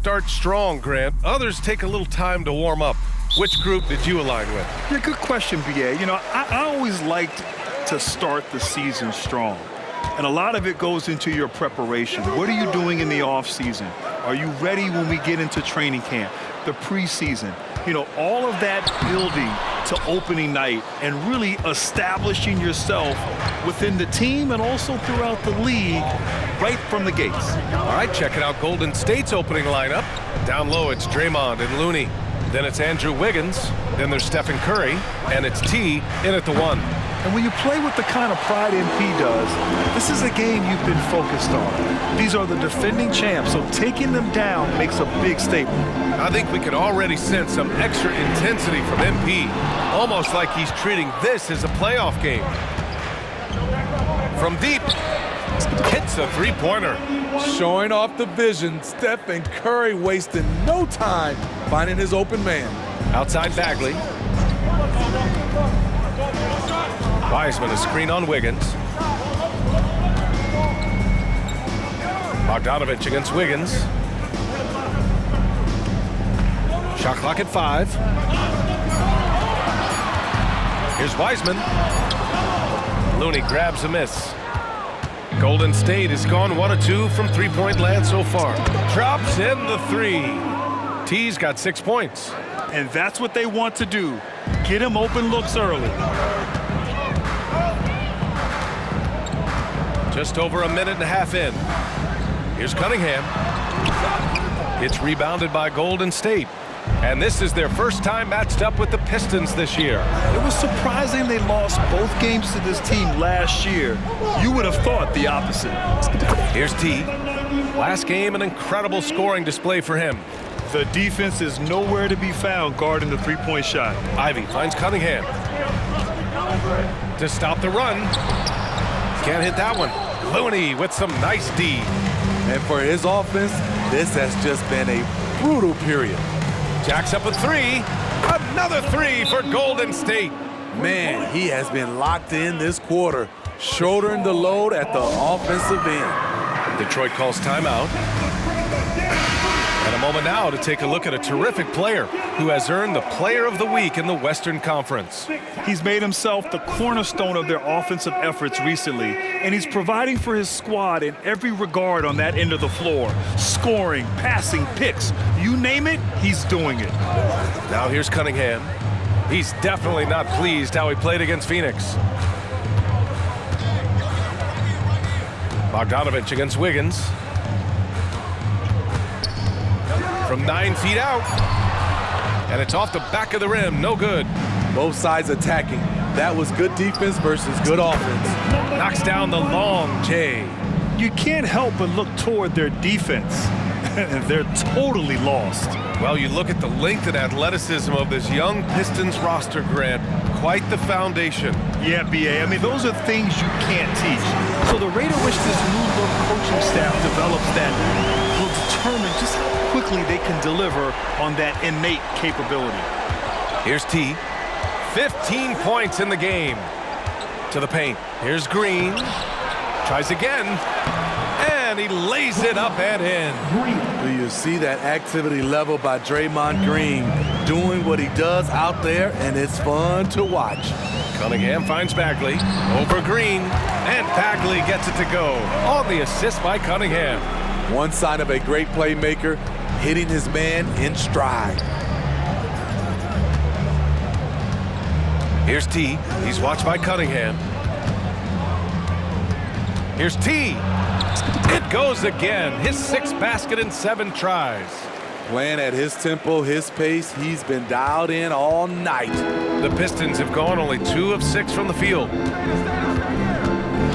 start strong, Grant. Others take a little time to warm up. Which group did you align with? Yeah, good question, BA. You know, I always liked to start the season strong. And a lot of it goes into your preparation. What are you doing in the offseason? Are you ready when we get into training camp, the preseason? You know, all of that building to opening night and really establishing yourself within the team and also throughout the league right from the gates. All right, checking out Golden State's opening lineup. Down low, it's Draymond and Looney. Then it's Andrew Wiggins. Then there's Stephen Curry. And it's T in at the 1. And when you play with the kind of pride MP does, this is a game you've been focused on. These are the defending champs, so taking them down makes a big statement. I think we can already sense some extra intensity from MP. Almost like he's treating this as a playoff game. From deep, hits a three-pointer. Showing off the vision, Stephen Curry wasting no time finding his open man. Outside Bagley. Wiseman a screen on Wiggins. Bogdanovich against Wiggins. Shot clock at 5. Here's Wiseman. Looney grabs a miss. Golden State has gone 1 of 2 from three-point land so far. Drops in the 3. T's got 6 points. And that's what they want to do. Get him open looks early. Just over a minute and a half in. Here's Cunningham. It's rebounded by Golden State. And this is their first time matched up with the Pistons this year. It was surprising they lost both games to this team last year. You would have thought the opposite. Here's T. Last game, an incredible scoring display for him. The defense is nowhere to be found guarding the three-point shot. Ivy finds Cunningham. To stop the run. Can't hit that one. Looney with some nice D. And for his offense, this has just been a brutal period. Jacks up a 3. Another 3 for Golden State. Man, he has been locked in this quarter, shouldering the load at the offensive end. Detroit calls timeout. And a moment now to take a look at a terrific player who has earned the Player of the Week in the Western Conference. He's made himself the cornerstone of their offensive efforts recently, and he's providing for his squad in every regard on that end of the floor. Scoring, passing, picks, you name it, he's doing it. Now here's Cunningham. He's definitely not pleased how he played against Phoenix. Bogdanovich against Wiggins. From 9 feet out. And it's off the back of the rim, no good. Both sides attacking. That was good defense versus good offense. Knocks down the long J. You can't help but look toward their defense. They're totally lost. Well, you look at the length and athleticism of this young Pistons roster, Grant. Quite the foundation. Yeah, BA. I mean, those are things you can't teach. So the rate at which this new-look coaching staff develops that will determine just how quickly they can deliver on that innate capability. Here's T. 15 points in the game. To the paint. Here's Green. Tries again. And he lays it up and in. Do you see that activity level by Draymond Green doing what he does out there, and it's fun to watch. Cunningham finds Bagley over Green, and Bagley gets it to go on the assist by Cunningham. One sign of a great playmaker, hitting his man in stride. Here's T. He's watched by Cunningham. Here's T. It goes again. His 6th basket in 7 tries. Playing at his tempo, his pace, he's been dialed in all night. The Pistons have gone only 2 of 6 from the field.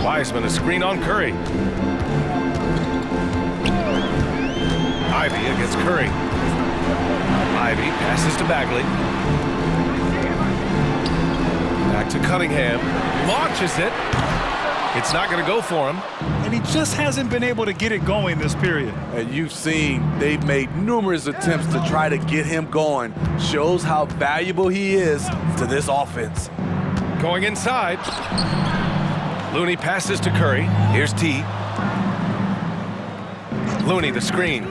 Wiseman a screen on Curry. Ivy against Curry. Ivy passes to Bagley. Back to Cunningham. Launches it. It's not going to go for him. And he just hasn't been able to get it going this period. And you've seen they've made numerous attempts to try to get him going. Shows how valuable he is to this offense. Going inside. Looney passes to Curry. Here's T. Looney the screen.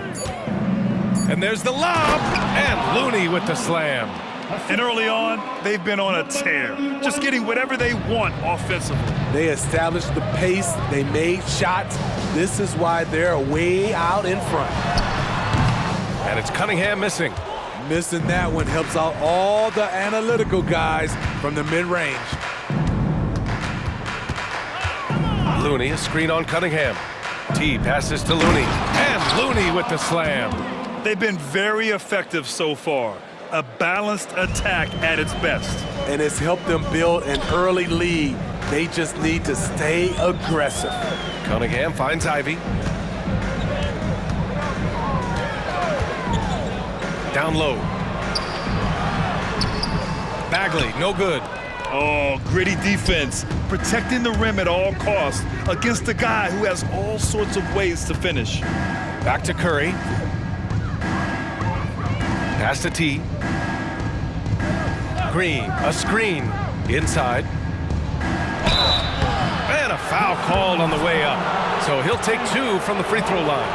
And there's the lob, and Looney with the slam. And early on, they've been on a tear, just getting whatever they want offensively. They established the pace. They made shots. This is why they're way out in front. And it's Cunningham missing. Missing that one helps out all the analytical guys from the mid-range. Looney, a screen on Cunningham. T passes to Looney, and Looney with the slam. They've been very effective so far. A balanced attack at its best. And it's helped them build an early lead. They just need to stay aggressive. Cunningham finds Ivy. Down low. Bagley, no good. Oh, gritty defense, protecting the rim at all costs against a guy who has all sorts of ways to finish. Back to Curry. Pass to T. Green, a screen. Inside. And a foul called on the way up. So he'll take 2 from the free throw line.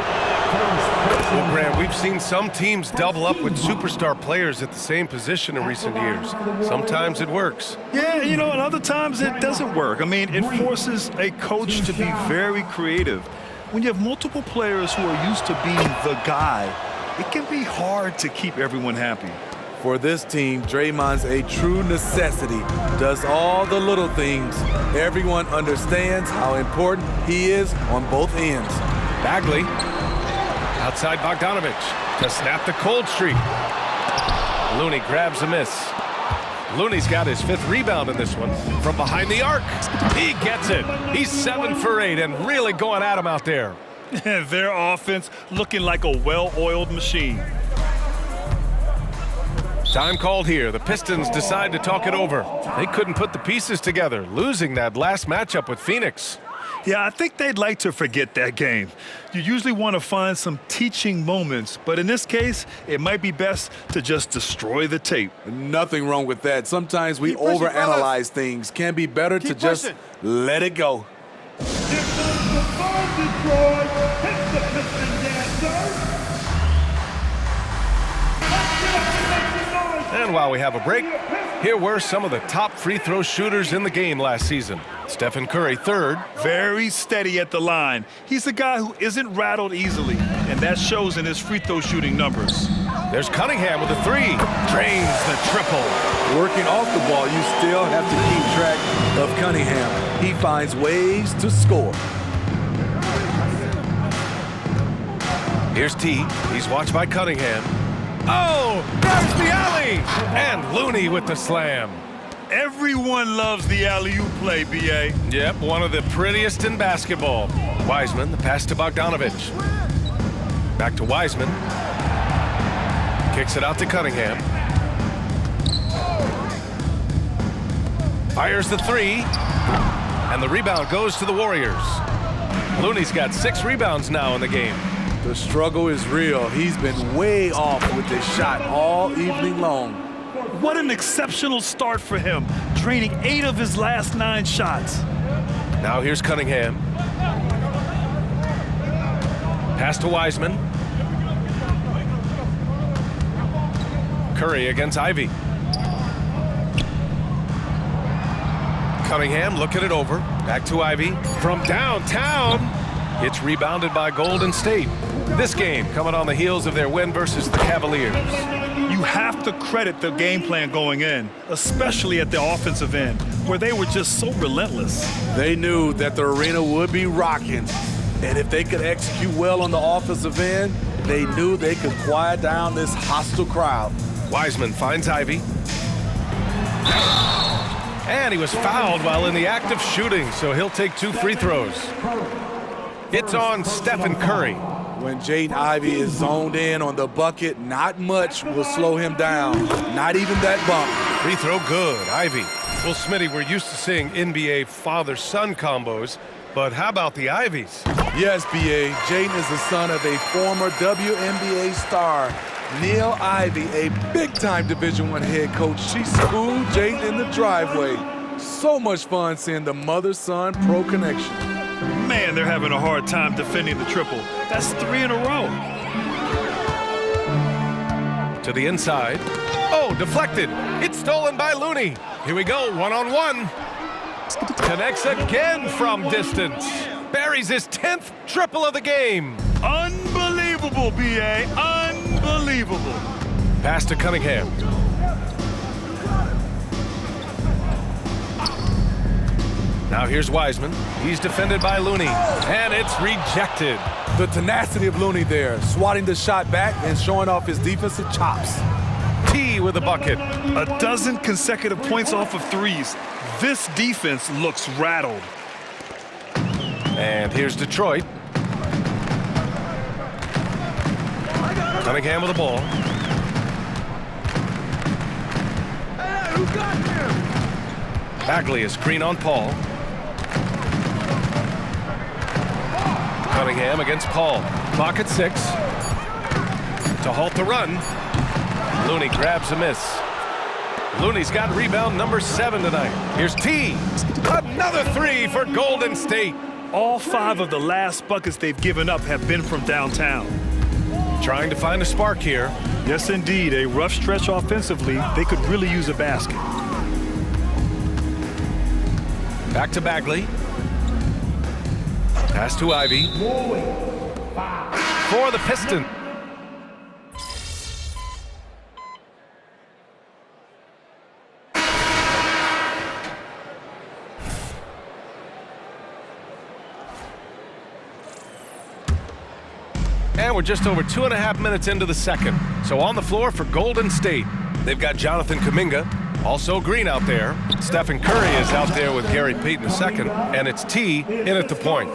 Well, Grant, we've seen some teams double up with superstar players at the same position in recent years. Sometimes it works. Yeah, you know, and other times it doesn't work. I mean, it forces a coach to be very creative. When you have multiple players who are used to being the guy, it can be hard to keep everyone happy. For this team, Draymond's a true necessity. Does all the little things. Everyone understands how important he is on both ends. Bagley. Outside Bogdanovich to snap the cold streak. Looney grabs a miss. Looney's got his 5th rebound in this one. From behind the arc, he gets it. He's 7 for 8 and really going at him out there. Their offense looking like a well-oiled machine. Time called here. The Pistons decide to talk it over. They couldn't put the pieces together, losing that last matchup with Phoenix. Yeah, I think they'd like to forget that game. You usually want to find some teaching moments, but in this case, it might be best to just destroy the tape. Nothing wrong with that. Sometimes we overanalyze things. Can be better to just let it go. And while we have a break, here were some of the top free throw shooters in the game last season. Stephen Curry, 3rd. Very steady at the line. He's the guy who isn't rattled easily, and that shows in his free throw shooting numbers. There's Cunningham with a 3. Drains the triple. Working off the ball, you still have to keep track of Cunningham. He finds ways to score. Here's T. He's watched by Cunningham. Oh, there's the alley! And Looney with the slam. Everyone loves the alley-oop play, B.A. Yep, one of the prettiest in basketball. Wiseman, the pass to Bogdanovich. Back to Wiseman. Kicks it out to Cunningham. Fires the 3. And the rebound goes to the Warriors. Looney's got 6 rebounds now in the game. The struggle is real. He's been way off with his shot all evening long. What an exceptional start for him, draining 8 of his last 9 shots. Now here's Cunningham. Pass to Wiseman. Curry against Ivy. Cunningham looking it over. Back to Ivy. From downtown. It's rebounded by Golden State. This game coming on the heels of their win versus the Cavaliers. You have to credit the game plan going in, especially at the offensive end, where they were just so relentless. They knew that the arena would be rocking, and if they could execute well on the offensive end, they knew they could quiet down this hostile crowd. Wiseman finds Ivy. And he was fouled while in the act of shooting, so he'll take 2 free throws. It's on Stephen Curry. When Jaden Ivey is zoned in on the bucket, not much will slow him down. Not even that bump. Free throw good, Ivy. Well, Smitty, we're used to seeing NBA father-son combos, but how about the Ivies? Yes, B.A. Jaden is the son of a former WNBA star, Neil Ivey, a big-time Division I head coach. She schooled Jaden in the driveway. So much fun seeing the mother-son pro connection. Man, they're having a hard time defending the triple. That's 3 in a row. To the inside. Oh, deflected. It's stolen by Looney. Here we go, one-on-one. Connects again from distance. Buries his 10th triple of the game. Unbelievable, B.A. Unbelievable. Pass to Cunningham. Now here's Wiseman. He's defended by Looney, and it's rejected. The tenacity of Looney there, swatting the shot back and showing off his defensive chops. T with a bucket. A dozen consecutive points off of threes. This defense looks rattled. And here's Detroit. Cunningham with the ball. Bagley a screen on Paul. Cunningham against Paul. Clock at 6. To halt the run. Looney grabs a miss. Looney's got rebound number 7 tonight. Here's T. Another 3 for Golden State. All 5 of the last buckets they've given up have been from downtown. Trying to find a spark here. Yes, indeed. A rough stretch offensively. They could really use a basket. Back to Bagley. Pass to Ivy. For the Pistons. And we're just over 2.5 minutes into the second. So on the floor for Golden State, they've got Jonathan Kuminga, also Green out there. Stephen Curry is out there with Gary Payton II, and it's T in at the point.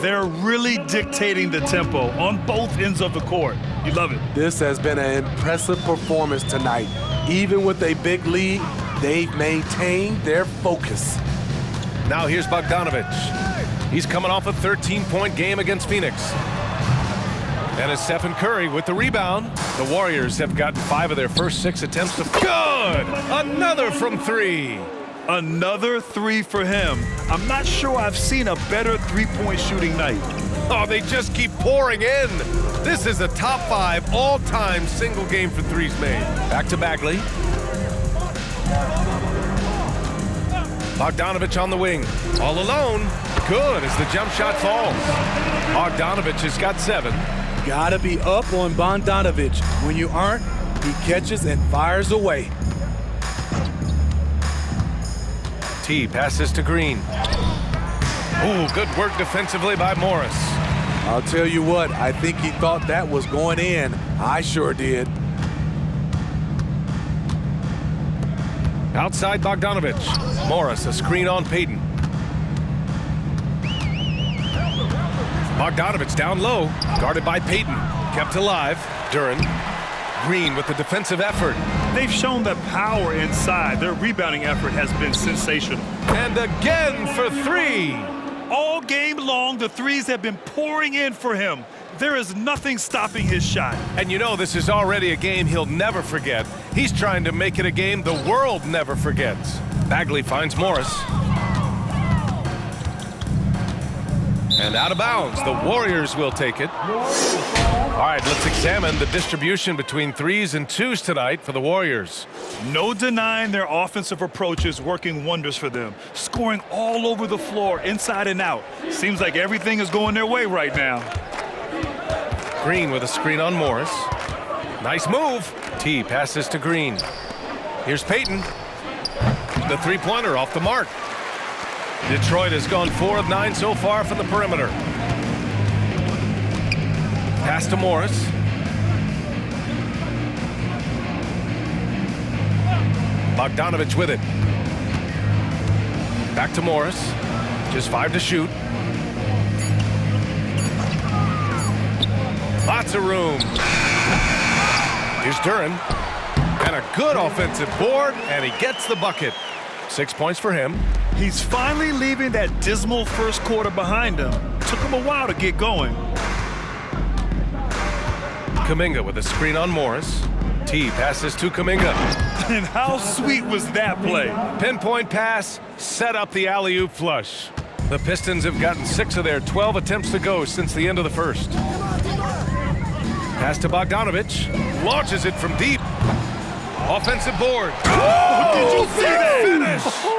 They're really dictating the tempo on both ends of the court. You love it. This has been an impressive performance tonight. Even with a big lead, they've maintained their focus. Now here's Bogdanovich. He's coming off a 13-point game against Phoenix. And it's Stephen Curry with the rebound. The Warriors have gotten 5 of their first 6 attempts to... Good! Another from 3. Another 3 for him. I'm not sure I've seen a better three-point shooting night. Oh, they just keep pouring in. This is a top 5 all-time single game for threes made. Back to Bagley. Bogdanovich on the wing. All alone. Good as the jump shot falls. Bogdanovich has got 7. Gotta be up on Bogdanovich. When you aren't, he catches and fires away. T passes to Green. Ooh, good work defensively by Morris. I'll tell you what, I think he thought that was going in. I sure did. Outside Bogdanovich. Morris a screen on Payton. Bogdanovich down low, guarded by Payton. Kept alive. Duren. Green with the defensive effort. They've shown the power inside. Their rebounding effort has been sensational. And again for 3. All game long, the threes have been pouring in for him. There is nothing stopping his shot. And you know this is already a game he'll never forget. He's trying to make it a game the world never forgets. Bagley finds Morris. And out of bounds, the Warriors will take it. All right, let's examine the distribution between 3s and 2s tonight for the Warriors. No denying their offensive approach is working wonders for them. Scoring all over the floor, inside and out. Seems like everything is going their way right now. Green with a screen on Morris. Nice move. T passes to Green. Here's Payton. The three-pointer off the mark. Detroit has gone 4 of 9 so far from the perimeter. Pass to Morris. Bogdanovich with it. Back to Morris. Just 5 to shoot. Lots of room. Here's Duren. And a good offensive board, and he gets the bucket. 6 points for him. He's finally leaving that dismal first quarter behind him. Took him a while to get going. Kuminga with a screen on Morris. T passes to Kuminga. And how sweet was that play? Pinpoint pass, set up the alley-oop flush. The Pistons have gotten 6 of their 12 attempts to go since the end of the first. Pass to Bogdanovich. Launches it from deep. Offensive board. Did you see that? Finish!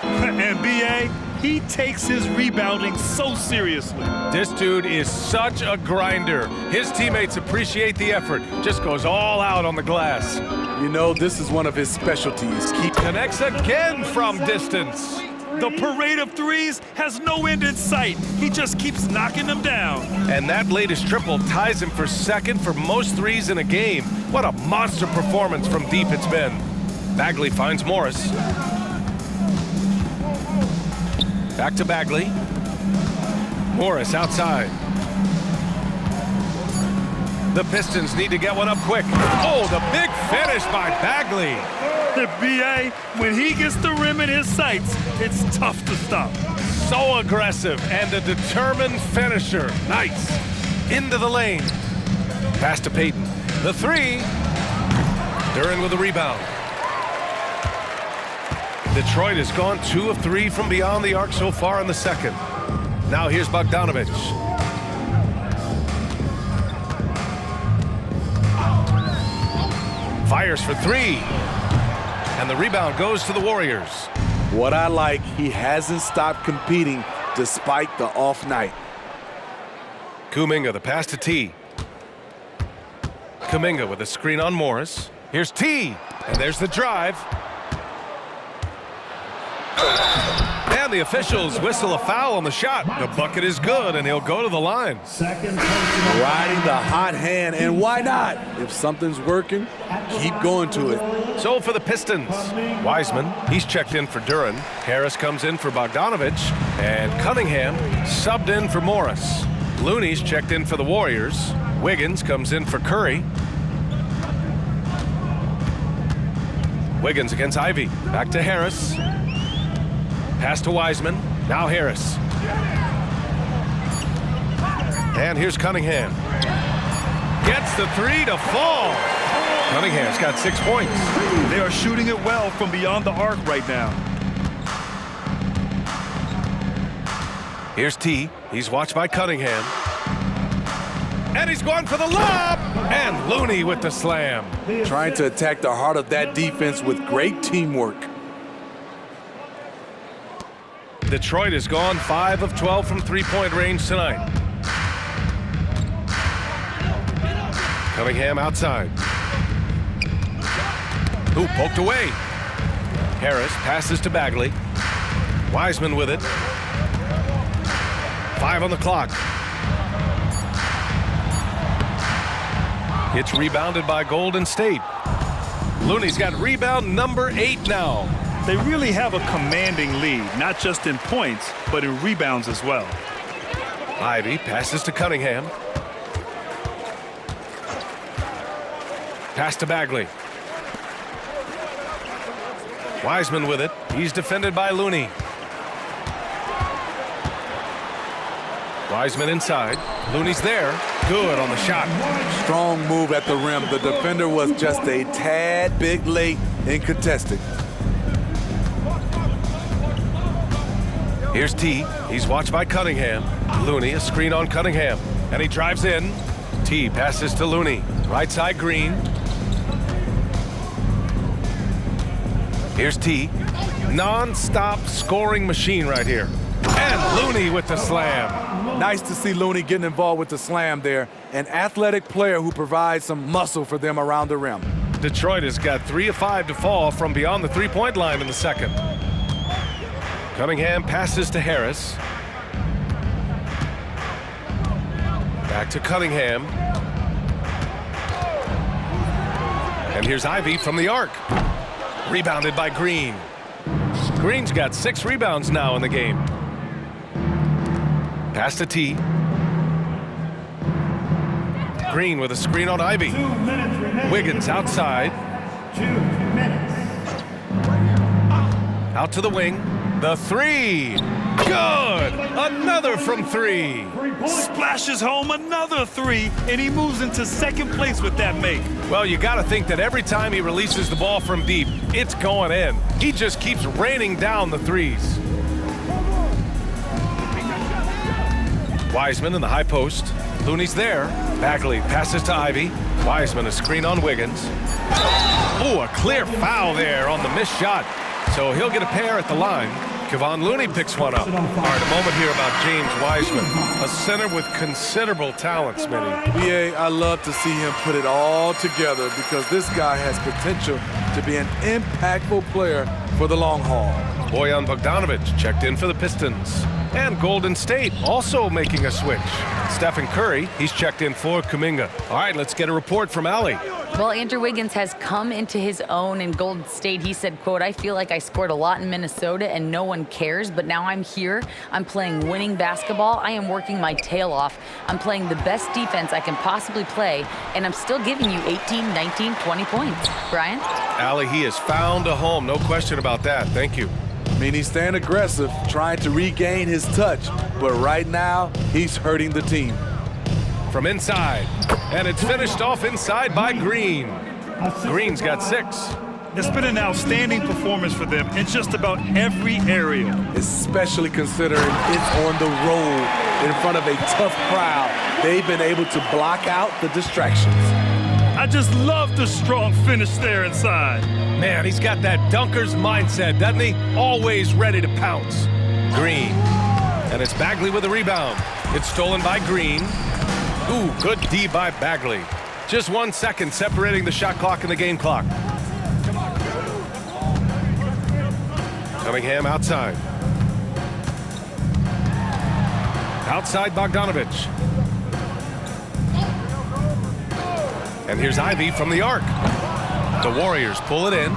NBA, he takes his rebounding so seriously. This dude is such a grinder. His teammates appreciate the effort. Just goes all out on the glass. You know, this is one of his specialties. Connects again from distance. The parade of threes has no end in sight. He just keeps knocking them down. And that latest triple ties him for second for most threes in a game. What a monster performance from deep it's been. Bagley finds Morris. Back to Bagley. Morris outside. The Pistons need to get one up quick. Oh, the big finish by Bagley. The BA, when he gets the rim in his sights, it's tough to stop. So aggressive and a determined finisher. Nice. Into the lane. Pass to Payton. The three. Duran with a rebound. Detroit has gone 2 of 3 from beyond the arc so far in the second. Now here's Bogdanovich. Fires for 3. And the rebound goes to the Warriors. What I like, he hasn't stopped competing despite the off night. Kuminga, the pass to T. Kuminga with a screen on Morris. Here's T. And there's the drive. And the officials whistle a foul on the shot. The bucket is good, and he'll go to the line. Riding the hot hand, and why not? If something's working, keep going to it. So for the Pistons, Wiseman, he's checked in for Duran. Harris comes in for Bogdanovich, and Cunningham subbed in for Morris. Looney's checked in for the Warriors. Wiggins comes in for Curry. Wiggins against Ivy. Back to Harris. Pass to Wiseman. Now Harris. And here's Cunningham. Gets the 3 to fall. Cunningham's got 6 points. They are shooting it well from beyond the arc right now. Here's T. He's watched by Cunningham. And he's going for the lob. And Looney with the slam. Trying to attack the heart of that defense with great teamwork. Detroit has gone 5 of 12 from three-point range tonight. Cunningham outside. Ooh, poked away. Harris passes to Bagley. Wiseman with it. 5 on the clock. It's rebounded by Golden State. Looney's got rebound number 8 now. They really have a commanding lead, not just in points, but in rebounds as well. Ivy passes to Cunningham. Pass to Bagley. Wiseman with it. He's defended by Looney. Wiseman inside. Looney's there. Good on the shot. Strong move at the rim. The defender was just a tad bit late in contesting. Here's T. He's watched by Cunningham. Looney, a screen on Cunningham. And he drives in. T passes to Looney. Right side Green. Here's T. Non-stop scoring machine right here. And Looney with the slam. Nice to see Looney getting involved with the slam there. An athletic player who provides some muscle for them around the rim. Detroit has got 3 of 5 to fall from beyond the three-point line in the second. Cunningham passes to Harris. Back to Cunningham. And here's Ivy from the arc. Rebounded by Green. Green's got 6 rebounds now in the game. Pass to T. Green with a screen on Ivy. Wiggins outside. 2 minutes. Out to the wing. The 3. Good. Another from 3. Splashes home another 3, and he moves into second place with that make. Well, you got to think that every time he releases the ball from deep, it's going in. He just keeps raining down the 3s. Wiseman in the high post. Looney's there. Bagley passes to Ivy. Wiseman a screen on Wiggins. Oh, a clear foul there on the missed shot. So he'll get a pair at the line. Kevon Looney picks one up. All right, a moment here about James Wiseman, a center with considerable talent, Smitty. BA, I love to see him put it all together because this guy has potential to be an impactful player for the long haul. Bojan Bogdanovic checked in for the Pistons. And Golden State also making a switch. Stephen Curry, he's checked in for Kuminga. All right, let's get a report from Allie. Well, Andrew Wiggins has come into his own in Golden State. He said, quote, "I feel like I scored a lot in Minnesota and no one cares, but now I'm here. I'm playing winning basketball. I am working my tail off. I'm playing the best defense I can possibly play, and I'm still giving you 18, 19, 20 points." Brian? Allie, he has found a home. No question about that. Thank you. I mean, he's staying aggressive, trying to regain his touch, but right now, he's hurting the team. From inside, and it's finished off inside by Green. Green's got 6. It's been an outstanding performance for them in just about every area. Especially considering it's on the road in front of a tough crowd. They've been able to block out the distractions. I just love the strong finish there inside. Man, he's got that dunker's mindset, doesn't he? Always ready to pounce. Green. And it's Bagley with a rebound. It's stolen by Green. Ooh, good D by Bagley. Just 1 second separating the shot clock and the game clock. Cunningham outside. Outside Bogdanovic. And here's Ivy from the arc. The Warriors pull it in.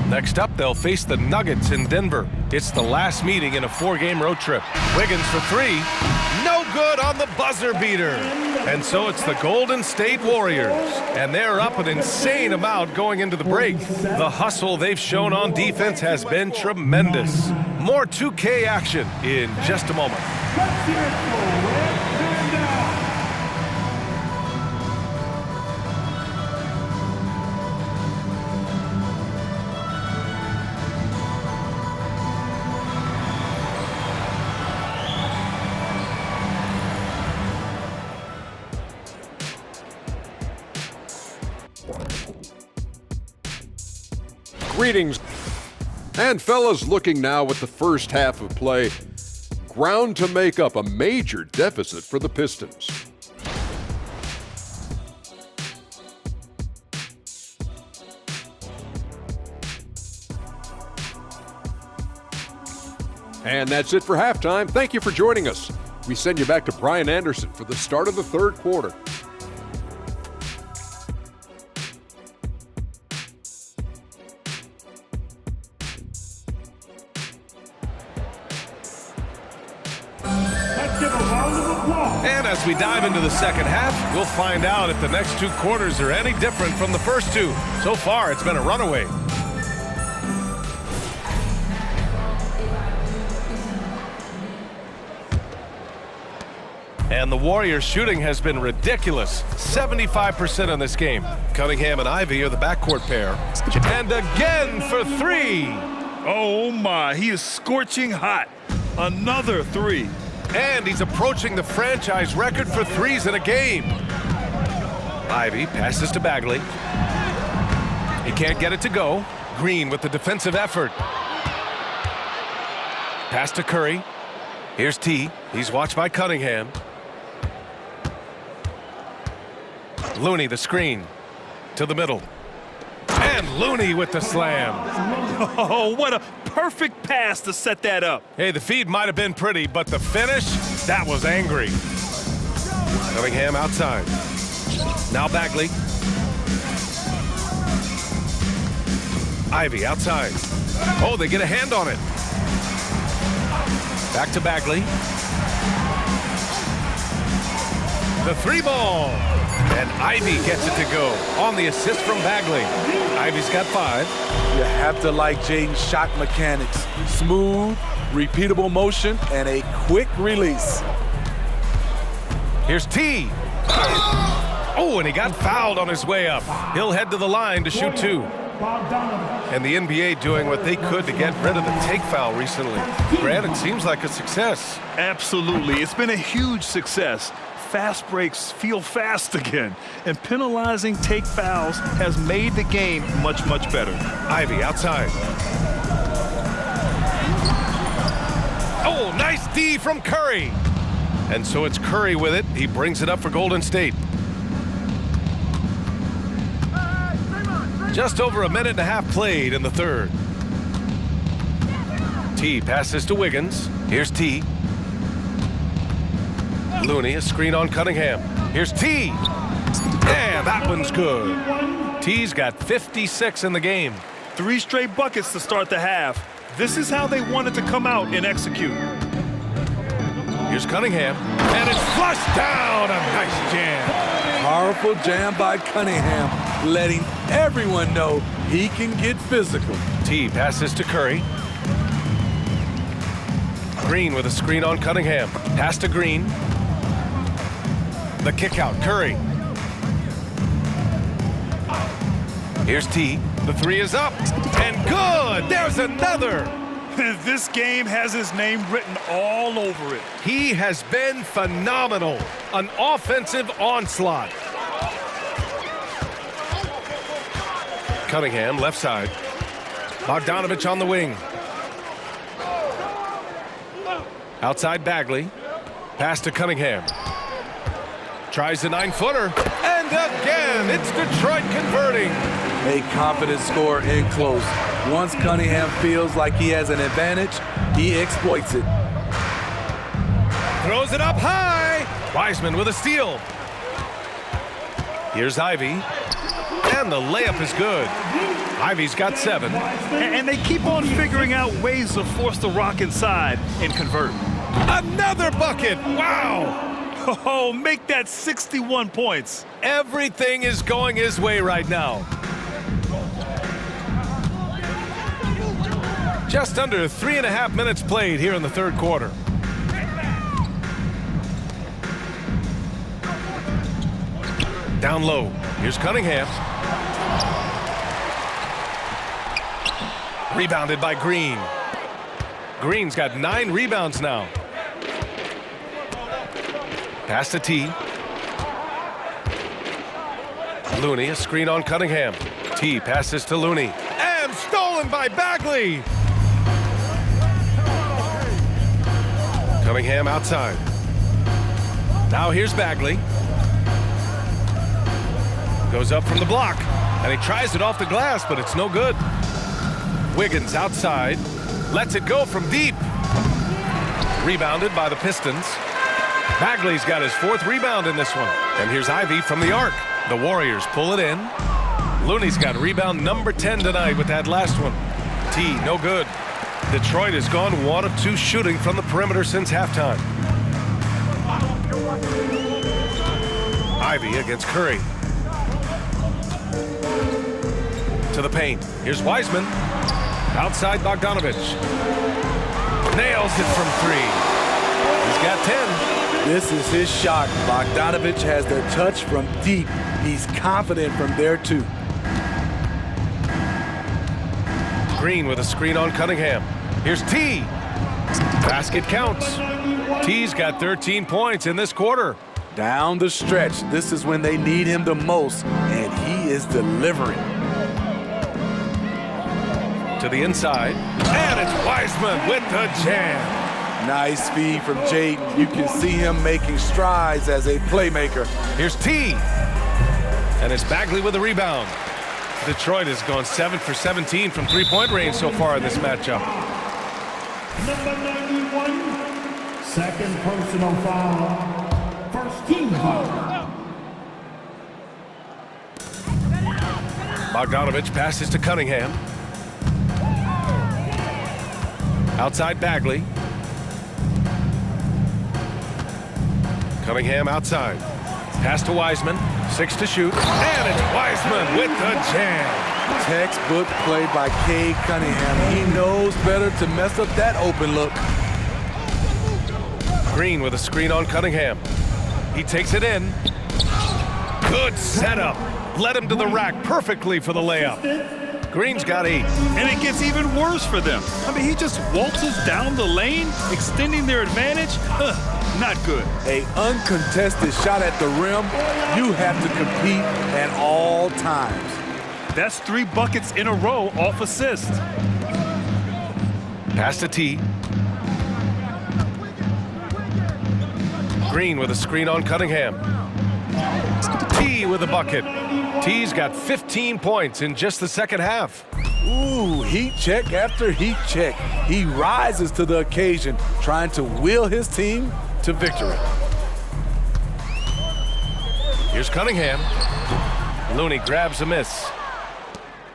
Next up, they'll face the Nuggets in Denver. It's the last meeting in a 4-game road trip. Wiggins for 3. No good on the buzzer beater. And so it's the Golden State Warriors. And they're up an insane amount going into the break. The hustle they've shown on defense has been tremendous. More 2K action in just a moment. Greetings. And fellas, looking now at the first half of play, ground to make up, a major deficit for the Pistons. And that's it for halftime. Thank you for joining us. We send you back to Brian Anderson for the start of the third quarter. And as we dive into the second half, we'll find out if the next 2 quarters are any different from the first 2. So far, it's been a runaway. And the Warriors' shooting has been ridiculous. 75% in this game. Cunningham and Ivy are the backcourt pair. And again for 3. Oh my, he is scorching hot. Another 3. And he's approaching the franchise record for 3s in a game. Ivy passes to Bagley. He can't get it to go. Green with the defensive effort. Pass to Curry. Here's T. He's watched by Cunningham. Looney the screen. To the middle. And Looney with the slam. Oh, what a perfect pass to set that up. Hey, the feed might have been pretty, but the finish, that was angry. Cunningham outside. Now Bagley. Ivy outside. Oh, they get a hand on it. Back to Bagley. The 3 ball. And Ivy gets it to go on the assist from Bagley. Ivy's got 5. You have to like Jaden's shot mechanics. Smooth, repeatable motion, and a quick release. Here's T. Oh, and he got fouled on his way up. He'll head to the line to shoot 2. And the NBA doing what they could to get rid of the take foul recently. Grant, it seems like a success. Absolutely. It's been a huge success. fast breaks feel fast again. And penalizing take fouls has made the game much, much better. Ivy outside. Oh, nice D from Curry. And so it's Curry with it. He brings it up for Golden State. Just over a minute and a half played in the third. T passes to Wiggins. Here's T. Looney, a screen on Cunningham. Here's T. And that one's good. T's got 56 in the game. 3 straight buckets to start the half. This is how they wanted to come out and execute. Here's Cunningham. And it's flushed down. A nice jam. Powerful jam by Cunningham, letting everyone know he can get physical. T passes to Curry. Green with a screen on Cunningham. Pass to Green. The kick out, Curry. Here's T. The three is up. And good! There's another! This game has his name written all over it. He has been phenomenal. An offensive onslaught. Cunningham, left side. Bogdanovich on the wing. Outside Bagley. Pass to Cunningham. Tries the 9-footer. And again, it's Detroit converting. A confident scorer in close. Once Cunningham feels like he has an advantage, he exploits it. Throws it up high. Wiseman with a steal. Here's Ivy. And the layup is good. Ivy's got 7. And they keep on figuring out ways to force the rock inside and convert. Another bucket. Wow. Oh, make that 61 points. Everything is going his way right now. Just under 3.5 minutes played here in the third quarter. Down low. Here's Cunningham. Rebounded by Green. Green's got 9 rebounds now. Pass to T. Looney, a screen on Cunningham. T passes to Looney. And stolen by Bagley. Cunningham outside. Now here's Bagley. Goes up from the block. And he tries it off the glass, but it's no good. Wiggins outside. Lets it go from deep. Rebounded by the Pistons. Bagley's got his 4th rebound in this one. And here's Ivy from the arc. The Warriors pull it in. Looney's got rebound number 10 tonight with that last one. T, no good. Detroit has gone 1 of 2 shooting from the perimeter since halftime. Ivy against Curry. To the paint. Here's Wiseman. Outside Bogdanovich. Nails it from 3. He's got 10. This is his shot. Bogdanovich has the touch from deep. He's confident from there, too. Green with a screen on Cunningham. Here's T. Basket counts. T's got 13 points in this quarter. Down the stretch, this is when they need him the most, and he is delivering. To the inside. And it's Wiseman with the jam. Nice feed from Jaden. You can see him making strides as a playmaker. Here's T. And it's Bagley with the rebound. Detroit has gone 7 for 17 from 3-point range so far in this matchup. Number 91, second personal foul, first team foul. Bogdanovich passes to Cunningham. Outside Bagley. Cunningham outside. Pass to Wiseman. 6 to shoot. And it's Wiseman with the jam. Textbook play by Cade Cunningham. He knows better to mess up that open look. Green with a screen on Cunningham. He takes it in. Good setup. Led him to the rack perfectly for the layup. Green's got 8. And it gets even worse for them. I mean, he just waltzes down the lane, extending their advantage. Not good. An uncontested shot at the rim, you have to compete at all times. That's 3 buckets in a row off assist. Pass to T. Green with a screen on Cunningham. T with a bucket. T's got 15 points in just the second half. Ooh, heat check after heat check. He rises to the occasion, trying to will his team to victory. Here's Cunningham. Looney grabs a miss.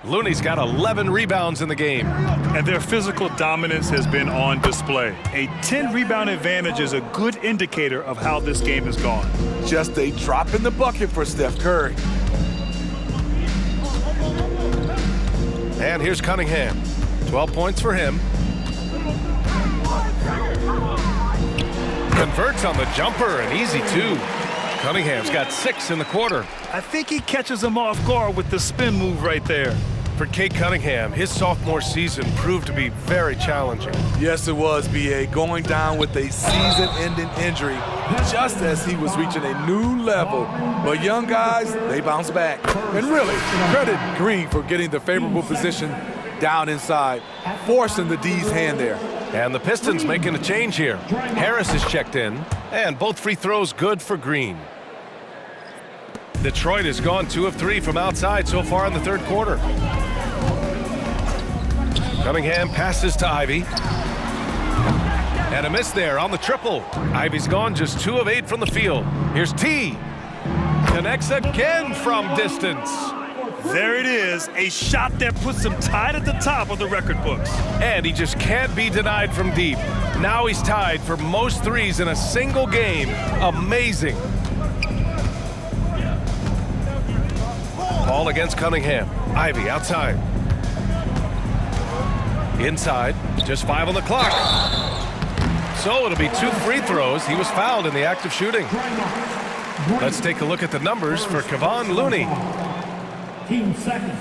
Looney's got 11 rebounds in the game. And their physical dominance has been on display. A 10-rebound advantage is a good indicator of how this game has gone. Just a drop in the bucket for Steph Curry. And here's Cunningham. 12 points for him. Converts on the jumper, an easy 2. Cunningham's got 6 in the quarter. I think he catches him off guard with the spin move right there. For Cade Cunningham, his sophomore season proved to be very challenging. Yes, it was, B.A. Going down with a season-ending injury just as he was reaching a new level. But young guys, they bounce back. And really, credit Green for getting the favorable position down inside, forcing the D's hand there. And the Pistons making a change here. Harris is checked in, and both free throws good for Green. Detroit has gone 2 of 3 from outside so far in the third quarter. Cunningham passes to Ivy. And a miss there on the triple. Ivy's gone just 2 of 8 from the field. Here's T. Connects again from distance. There it is, a shot that puts him tied at the top of the record books. And he just can't be denied from deep. Now he's tied for most threes in a single game. Amazing. Ball against Cunningham. Ivy outside. Inside, just 5 on the clock. So it'll be 2 free throws. He was fouled in the act of shooting. Let's take a look at the numbers for Kevon Looney. Team second.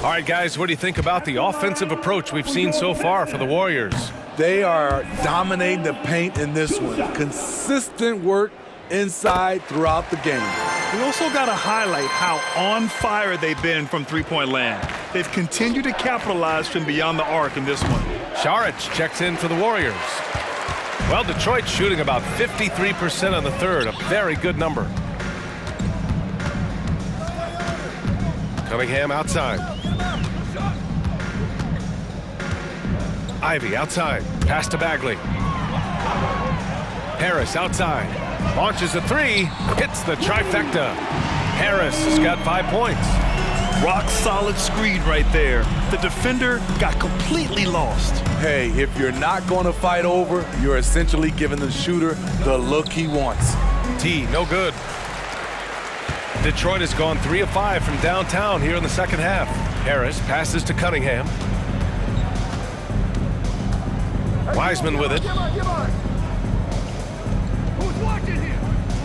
All right, guys, what do you think about the offensive approach we've seen so far for the Warriors? They are dominating the paint in this one. Consistent work inside throughout the game. We also got to highlight how on fire they've been from three-point land. They've continued to capitalize from beyond the arc in this one. Šarić checks in for the Warriors. Well, Detroit's shooting about 53% in the third, a very good number. Cunningham outside. Ivy outside. Pass to Bagley. Harris outside. Launches a 3. Hits the trifecta. Harris has got 5 points. Rock solid screen right there. The defender got completely lost. Hey, if you're not going to fight over, you're essentially giving the shooter the look he wants. T, no good. Detroit has gone 3 of 5 from downtown here in the second half. Harris passes to Cunningham. Wiseman with it.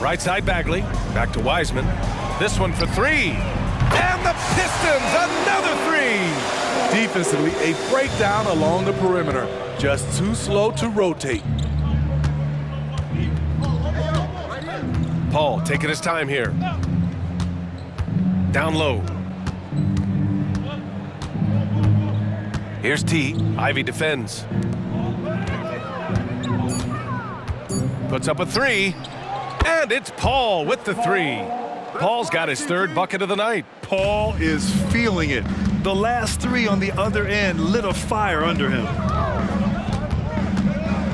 Right side Bagley. Back to Wiseman. This one for 3. And the Pistons, another 3. Defensively, a breakdown along the perimeter. Just too slow to rotate. Paul taking his time here. Down low. Here's T. Ivy defends. Puts up a 3. And it's Paul with the 3. Paul's got his 3rd bucket of the night. Paul is feeling it. The last 3 on the other end lit a fire under him.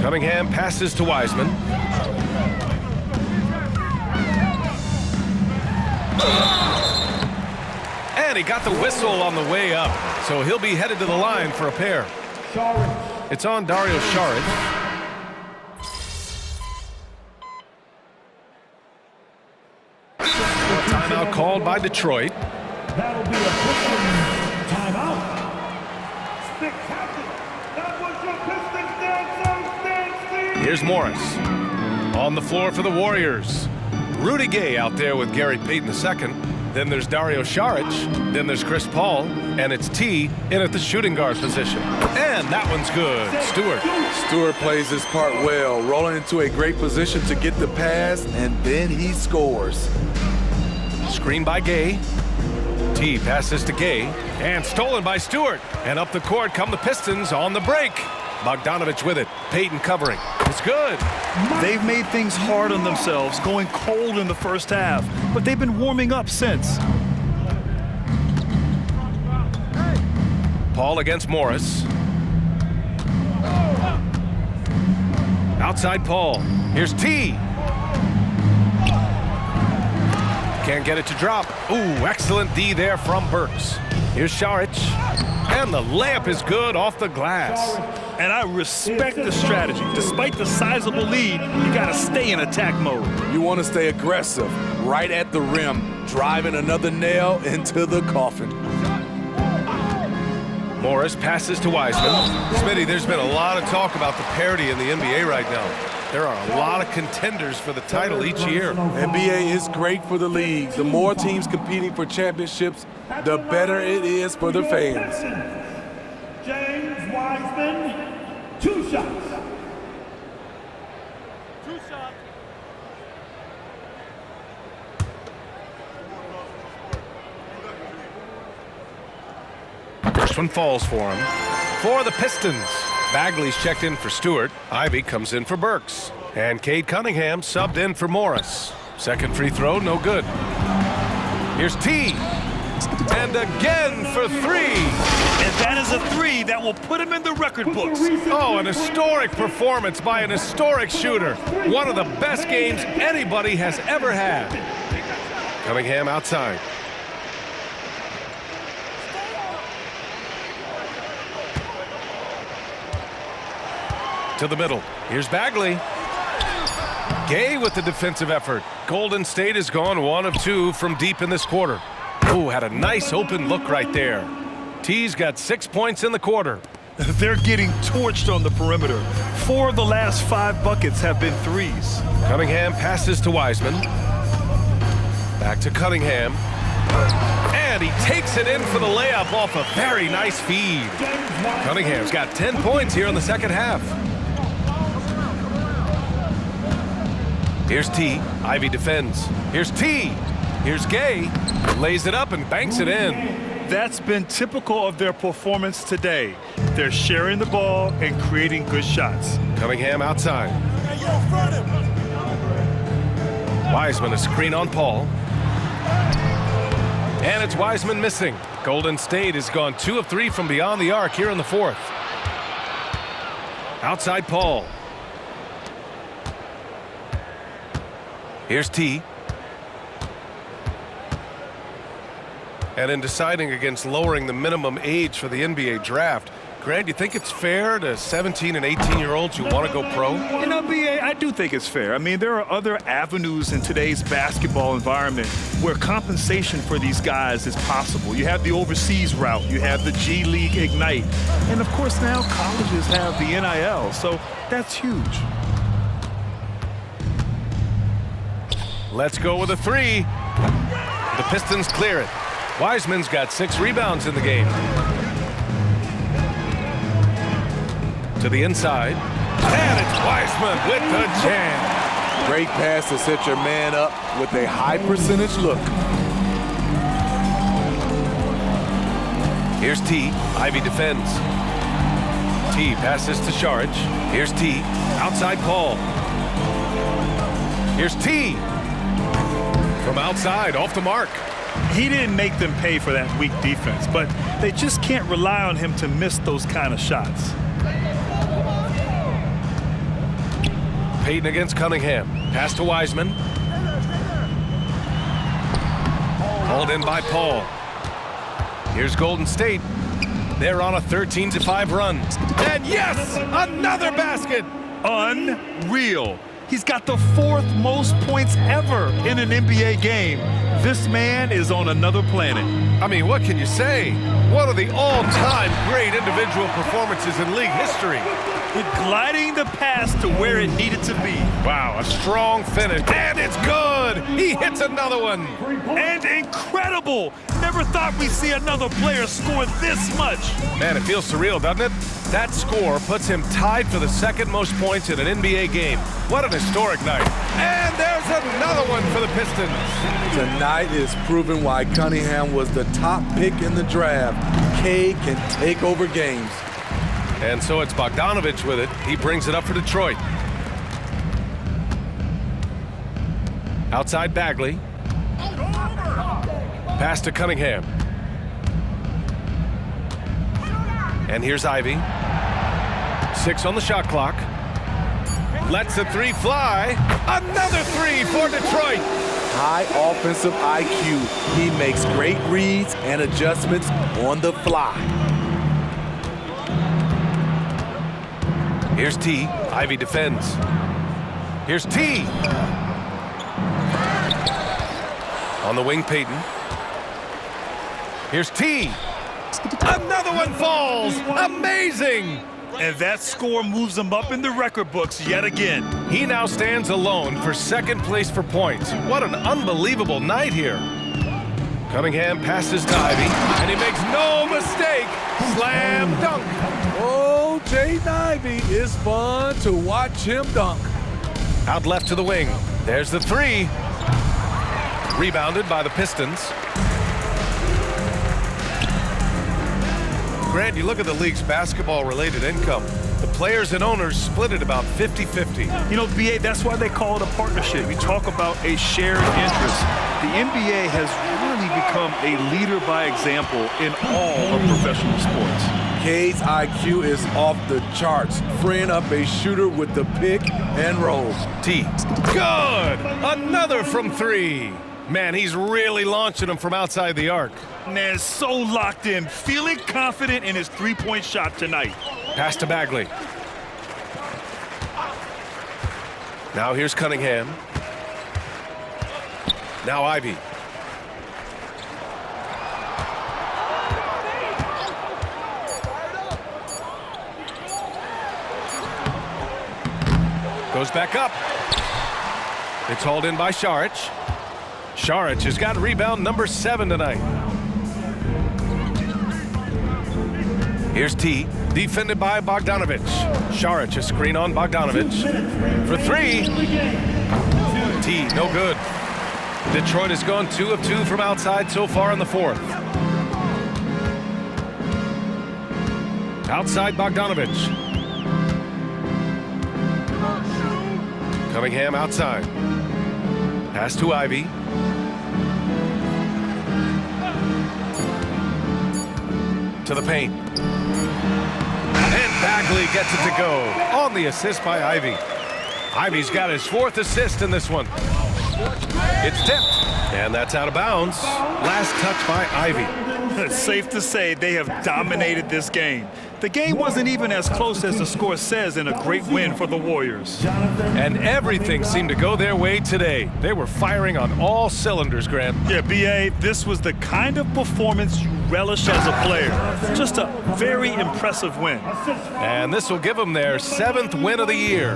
Cunningham passes to Wiseman. And he got the whistle on the way up, so he'll be headed to the line for a pair. It's on Dario Šarić. Timeout called by Detroit. That'll be a Pistons timeout. Spectacular. That was your Pistons dance. Here's Morris. On the floor for the Warriors. Rudy Gay out there with Gary Payton II. Then there's Dario Saric. Then there's Chris Paul. And it's T in at the shooting guard position. And that one's good. Stewart plays his part well, rolling into a great position to get the pass, and then he scores. Screen by Gay. T passes to Gay. And stolen by Stewart. And up the court come the Pistons on the break. Bogdanovich with it. Payton covering. It's good. They've made things hard on themselves, going cold in the first half, but they've been warming up since. Paul against Morris. Outside Paul. Here's T. Can't get it to drop. Ooh, excellent D there from Burks. Here's Saric. And the layup is good off the glass. And I respect the strategy. Despite the sizable lead, you got to stay in attack mode. You want to stay aggressive, right at the rim, driving another nail into the coffin. Morris passes to Wiseman. Smitty, there's been a lot of talk about the parity in the NBA right now. There are a lot of contenders for the title each year. NBA is great for the league. The more teams competing for championships, the better it is for the fans. James Wiseman, 2 shots. First one falls for him. For the Pistons. Bagley's checked in for Stewart. Ivy comes in for Burks. And Cade Cunningham subbed in for Morris. Second free throw, no good. Here's T. And again for 3. And that is a 3 that will put him in the record books. Oh, an historic performance by an historic shooter. One of the best games anybody has ever had. Cunningham outside. To the middle. Here's Bagley. Gay with the defensive effort. Golden State has gone 1 of 2 from deep in this quarter. Ooh, had a nice open look right there. T's got 6 points in the quarter. They're getting torched on the perimeter. 4 of the last 5 buckets have been threes. Cunningham passes to Wiseman. Back to Cunningham. And he takes it in for the layup off a very nice feed. Cunningham's got 10 points here in the second half. Here's T. Ivy defends. Here's T. Here's Gay. Lays it up and banks it in. That's been typical of their performance today. They're sharing the ball and creating good shots. Cunningham outside. Wiseman a screen on Paul. And it's Wiseman missing. Golden State has gone 2 of 3 from beyond the arc here in the fourth. Outside Paul. Here's T. And in deciding against lowering the minimum age for the NBA draft, Grant, you think it's fair to 17 and 18-year-olds who want to go pro? In NBA, I do think it's fair. I mean, there are other avenues in today's basketball environment where compensation for these guys is possible. You have the overseas route. You have the G League Ignite. And, of course, now colleges have the NIL, so that's huge. Let's go with a 3. The Pistons clear it. Wiseman's got 6 rebounds in the game. To the inside. And it's Wiseman with the jam. Great pass to set your man up with a high percentage look. Here's T. Ivy defends. T passes to Saric. Here's T. Outside Paul. Here's T. From outside, off the mark. He didn't make them pay for that weak defense, but they just can't rely on him to miss those kind of shots. Payton against Cunningham. Pass to Wiseman. Hauled in by Paul. Here's Golden State. They're on a 13-5 run. And yes, another basket. Unreal. He's got the 4th most points ever in an NBA game. This man is on another planet. I mean, what can you say? One of the all-time great individual performances in league history. gliding the pass to where it needed to be. Wow, a strong finish. And it's good. He hits another one. And incredible. Never thought we'd see another player score this much. Man, it feels surreal, doesn't it? That score puts him tied for the second most points in an NBA game. What an historic night. And there's another one for the Pistons. Tonight is proving why Cunningham was the top pick in the draft. K can take over games. And so it's Bogdanovich with it. He brings it up for Detroit. Outside Bagley. Pass to Cunningham. And here's Ivy. 6 on the shot clock. Lets the three fly. Another three for Detroit. High offensive IQ. He makes great reads and adjustments on the fly. Here's T. Ivy defends. Here's T. On the wing, Peyton. Here's T. Another one falls. Amazing. And that score moves him up in the record books yet again. He now stands alone for second place for points. What an unbelievable night here. Cunningham passes to Ivy, and he makes no mistake. Slam dunk. Oh, Jaden Ivey is fun to watch him dunk. Out left to the wing. There's the three. Rebounded by the Pistons. Grant, you look at the league's basketball-related income. The players and owners split it about 50-50. You know, BA, that's why they call it a partnership. We talk about a shared interest. The NBA has really become a leader by example in all of professional sports. K's IQ is off the charts, freeing up a shooter with the pick and roll. T. Good! Another from three. Man, he's really launching them from outside the arc. Man, so locked in, feeling confident in his three-point shot tonight. Pass to Bagley. Now here's Cunningham. Now Ivy. Goes back up. It's hauled in by Saric. Saric has got rebound number 7 tonight. Here's T, defended by Bogdanovich. Saric, a screen on Bogdanovich. For three. T, no good. Detroit has gone 2 of 2 from outside so far in the fourth. Outside Bogdanovich. Cunningham outside. Pass to Ivy. To the paint. And Bagley gets it to go on the assist by Ivy. Ivy's got his 4th assist in this one. It's tipped, and that's out of bounds. Last touch by Ivy. It's safe to say they have dominated this game. The game wasn't even as close as the score says in a great win for the Warriors. And everything seemed to go their way today. They were firing on all cylinders, Grant. Yeah, B.A., this was the kind of performance you relish as a player. Just a very impressive win. And this will give them their 7th win of the year.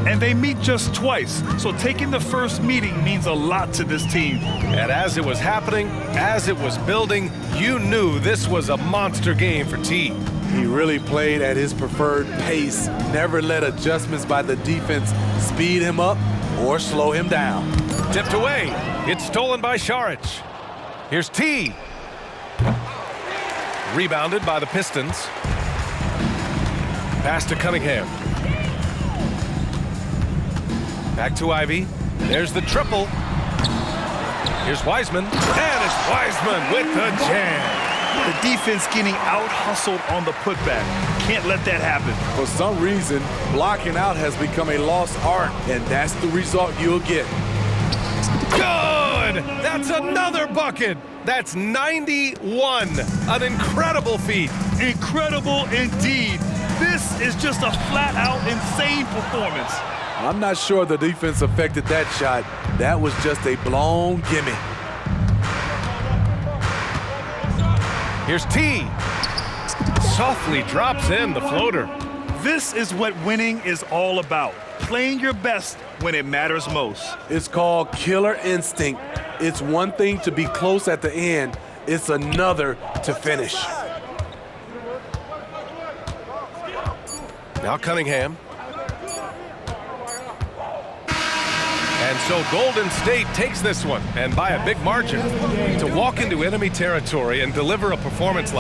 And they meet just twice, so taking the first meeting means a lot to this team. And as it was happening, as it was building, you knew this was a monster game for T. He really played at his preferred pace, never let adjustments by the defense speed him up or slow him down. Tipped away. It's stolen by Saric. Here's T. Rebounded by the Pistons. Pass to Cunningham. Back to Ivy. There's the triple. Here's Wiseman. And it's Wiseman with the jam. The defense getting out-hustled on the putback. Can't let that happen. For some reason, blocking out has become a lost art, and that's the result you'll get. Good! That's another bucket. That's 91. An incredible feat. Incredible indeed. This is just a flat-out insane performance. I'm not sure the defense affected that shot. That was just a blown gimme. Here's T. Softly drops in the floater. This is what winning is all about. Playing your best when it matters most. It's called killer instinct. It's one thing to be close at the end. It's another to finish. Now Cunningham. And so Golden State takes this one, and by a big margin. To walk into enemy territory and deliver a performance like